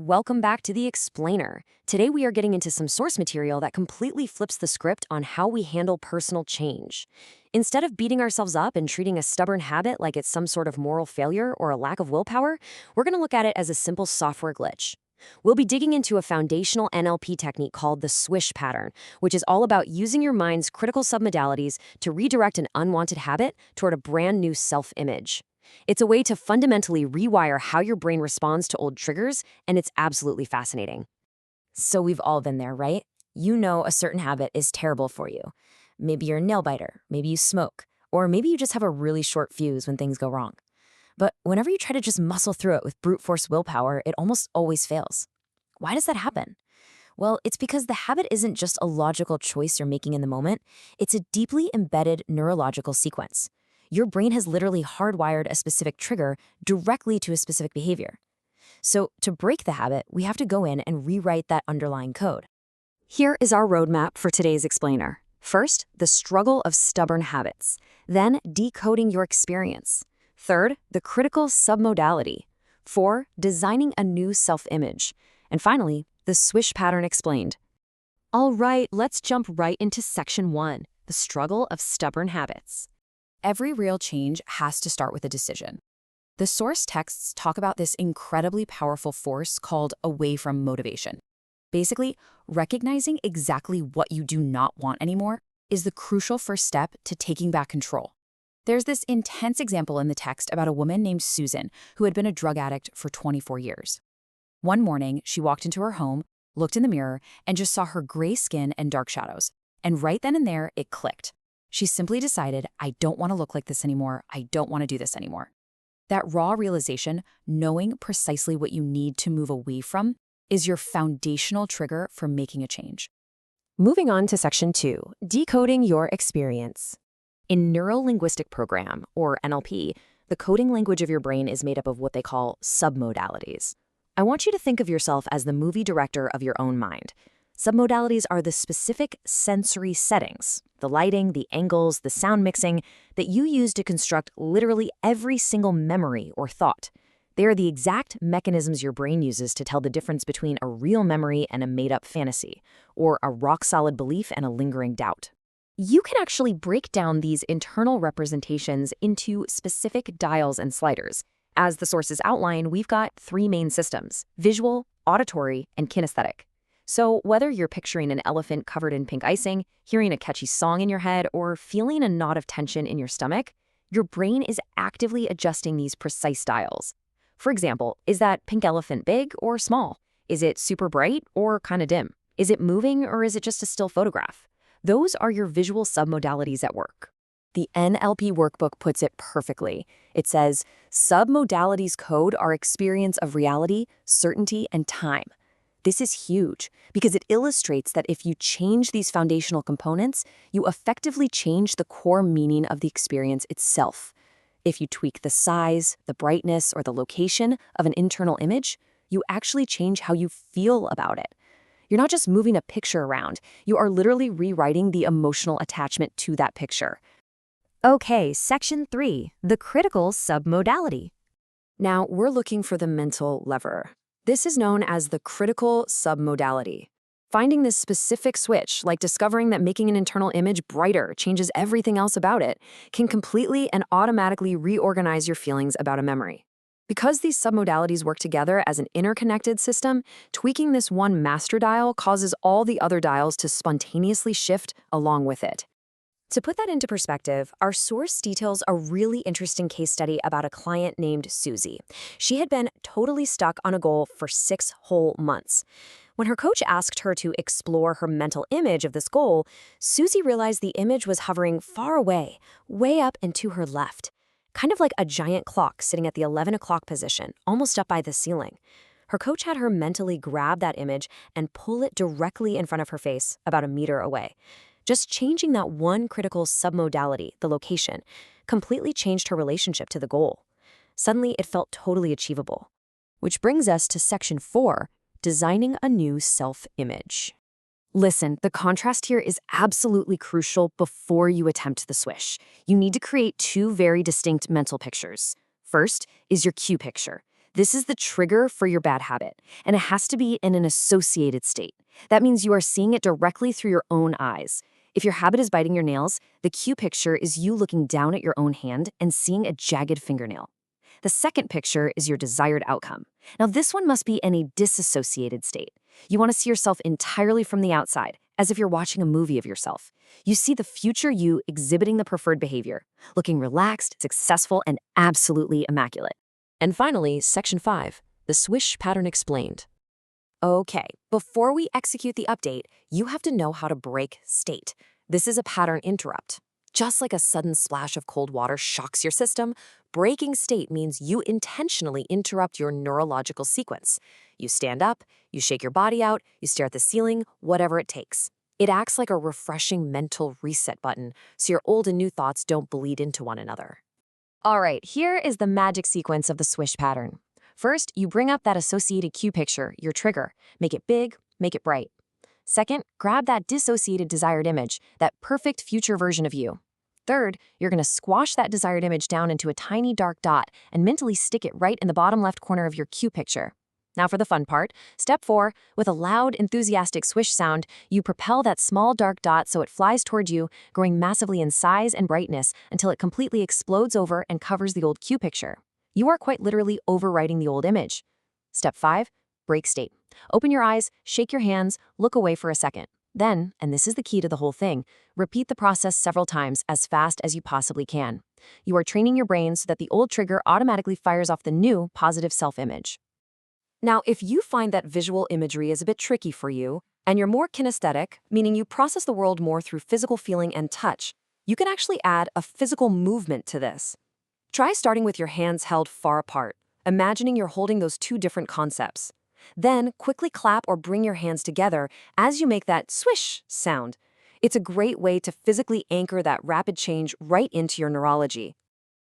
Welcome back to The Explainer. Today we are getting into some source material that completely flips the script on how we handle personal change. Instead of beating ourselves up and treating a stubborn habit like it's some sort of moral failure or a lack of willpower, we're going to look at it as a simple software glitch. We'll be digging into a foundational NLP technique called the Swish Pattern, which is all about using your mind's critical submodalities to redirect an unwanted habit toward a brand new self-image. It's a way to fundamentally rewire how your brain responds to old triggers, and it's absolutely fascinating. So we've all been there, right? You know a certain habit is terrible for you. Maybe you're a nail biter, maybe you smoke, or maybe you just have a really short fuse when things go wrong. But whenever you try to just muscle through it with brute force willpower, it almost always fails. Why does that happen? Well, it's because the habit isn't just a logical choice you're making in the moment, it's a deeply embedded neurological sequence. Your brain has literally hardwired a specific trigger directly to a specific behavior. So to break the habit, we have to go in and rewrite that underlying code. Here is our roadmap for today's explainer. First, the struggle of stubborn habits. Then, decoding your experience. Third, the critical submodality. 4, designing a new self-image. And finally, the Swish pattern explained. All right, let's jump right into section 1, the struggle of stubborn habits. Every real change has to start with a decision. The source texts talk about this incredibly powerful force called away from motivation. Basically, recognizing exactly what you do not want anymore is the crucial first step to taking back control. There's this intense example in the text about a woman named Susan who had been a drug addict for 24 years. One morning, she walked into her home, looked in the mirror, and just saw her gray skin and dark shadows. And right then and there, it clicked. She simply decided, I don't want to look like this anymore. I don't want to do this anymore. That raw realization, knowing precisely what you need to move away from, is your foundational trigger for making a change. Moving on to section 2, decoding your experience. In Neuro-linguistic Programming, or NLP, the coding language of your brain is made up of what they call submodalities. I want you to think of yourself as the movie director of your own mind. Submodalities are the specific sensory settings, the lighting, the angles, the sound mixing, that you use to construct literally every single memory or thought. They are the exact mechanisms your brain uses to tell the difference between a real memory and a made-up fantasy, or a rock-solid belief and a lingering doubt. You can actually break down these internal representations into specific dials and sliders. As the sources outline, we've got 3 main systems: visual, auditory, and kinesthetic. So whether you're picturing an elephant covered in pink icing, hearing a catchy song in your head, or feeling a knot of tension in your stomach, your brain is actively adjusting these precise dials. For example, is that pink elephant big or small? Is it super bright or kind of dim? Is it moving or is it just a still photograph? Those are your visual submodalities at work. The NLP workbook puts it perfectly. It says, submodalities code our experience of reality, certainty, and time. This is huge because it illustrates that if you change these foundational components, you effectively change the core meaning of the experience itself. If you tweak the size, the brightness, or the location of an internal image, you actually change how you feel about it. You're not just moving a picture around, you are literally rewriting the emotional attachment to that picture. Okay, section 3, the critical submodality. Now we're looking for the mental lever. This is known as the critical submodality. Finding this specific switch, like discovering that making an internal image brighter changes everything else about it, can completely and automatically reorganize your feelings about a memory. Because these submodalities work together as an interconnected system, tweaking this one master dial causes all the other dials to spontaneously shift along with it. To put that into perspective, our source details a really interesting case study about a client named Susie. She had been totally stuck on a goal for 6 whole months. When her coach asked her to explore her mental image of this goal, Susie realized the image was hovering far away, way up and to her left, kind of like a giant clock sitting at the 11 o'clock position, almost up by the ceiling. Her coach had her mentally grab that image and pull it directly in front of her face, about a meter away. Just changing that one critical submodality, the location, completely changed her relationship to the goal. Suddenly, it felt totally achievable. Which brings us to section 4, designing a new self-image. Listen, the contrast here is absolutely crucial before you attempt the swish. You need to create 2 very distinct mental pictures. First is your cue picture. This is the trigger for your bad habit, and it has to be in an associated state. That means you are seeing it directly through your own eyes. If your habit is biting your nails, the cue picture is you looking down at your own hand and seeing a jagged fingernail. The second picture is your desired outcome. Now, this one must be in a disassociated state. You want to see yourself entirely from the outside, as if you're watching a movie of yourself. You see the future you exhibiting the preferred behavior, looking relaxed, successful, and absolutely immaculate. And finally, Section 5, the Swish Pattern explained. Okay, before we execute the update, you have to know how to break state. This is a pattern interrupt. Just like a sudden splash of cold water shocks your system, breaking state means you intentionally interrupt your neurological sequence. You stand up, you shake your body out, you stare at the ceiling, whatever it takes. It acts like a refreshing mental reset button, so your old and new thoughts don't bleed into one another. All right, here is the magic sequence of the Swish pattern. First, you bring up that associated cue picture, your trigger. Make it big, make it bright. Second, grab that dissociated desired image, that perfect future version of you. Third, you're going to squash that desired image down into a tiny dark dot and mentally stick it right in the bottom left corner of your cue picture. Now for the fun part. Step 4, with a loud, enthusiastic swish sound, you propel that small dark dot so it flies toward you, growing massively in size and brightness until it completely explodes over and covers the old cue picture. You are quite literally overwriting the old image. Step 5, break state. Open your eyes, shake your hands, look away for a second. Then, and this is the key to the whole thing, repeat the process several times as fast as you possibly can. You are training your brain so that the old trigger automatically fires off the new positive self-image. Now, if you find that visual imagery is a bit tricky for you, and you're more kinesthetic, meaning you process the world more through physical feeling and touch, you can actually add a physical movement to this. Try starting with your hands held far apart, imagining you're holding those two different concepts. Then, quickly clap or bring your hands together as you make that swish sound. It's a great way to physically anchor that rapid change right into your neurology.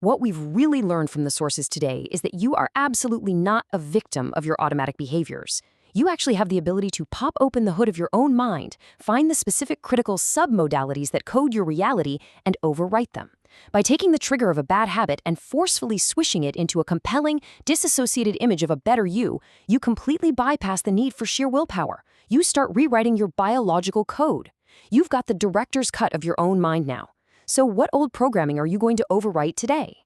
What we've really learned from the sources today is that you are absolutely not a victim of your automatic behaviors. You actually have the ability to pop open the hood of your own mind, find the specific critical submodalities that code your reality, and overwrite them. By taking the trigger of a bad habit and forcefully swishing it into a compelling, disassociated image of a better you, you completely bypass the need for sheer willpower. You start rewriting your biological code. You've got the director's cut of your own mind now. So what old programming are you going to overwrite today?